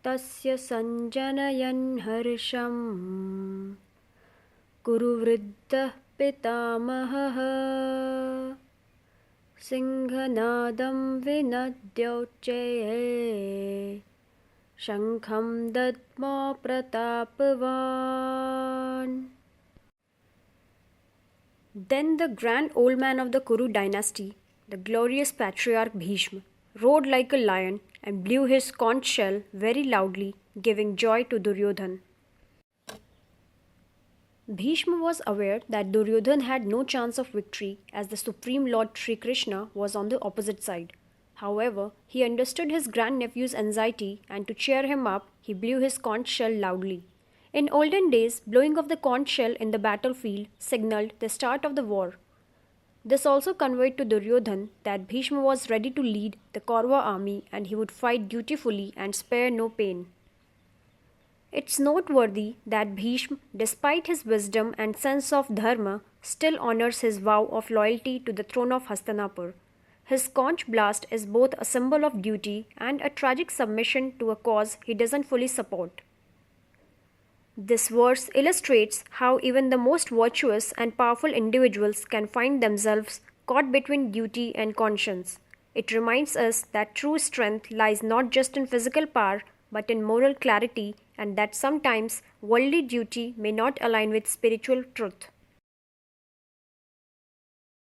तस्य सञ्जनयन् हर्षम् कुरुवृद्धः पितामहः सिंहनादं विनद्योच्चैः शङ्खं दद्मो प्रतापवान्. Then the grand old man of the Kuru dynasty, the glorious patriarch Bhishma, roared like a lion and blew his conch shell very loudly, giving joy to Duryodhan. Bhishma was aware that Duryodhan had no chance of victory as the Supreme Lord Sri Krishna was on the opposite side. However, he understood his grandnephew's anxiety and to cheer him up, he blew his conch shell loudly. In olden days, blowing of the conch shell in the battlefield signaled the start of the war. This also conveyed to Duryodhan that Bhishma was ready to lead the Kaurava army and he would fight dutifully and spare no pain. It's noteworthy that Bhishma, despite his wisdom and sense of dharma, still honors his vow of loyalty to the throne of Hastinapur. His conch blast is both a symbol of duty and a tragic submission to a cause he doesn't fully support. This verse illustrates how even the most virtuous and powerful individuals can find themselves caught between duty and conscience. It reminds us that true strength lies not just in physical power but in moral clarity, and that sometimes worldly duty may not align with spiritual truth.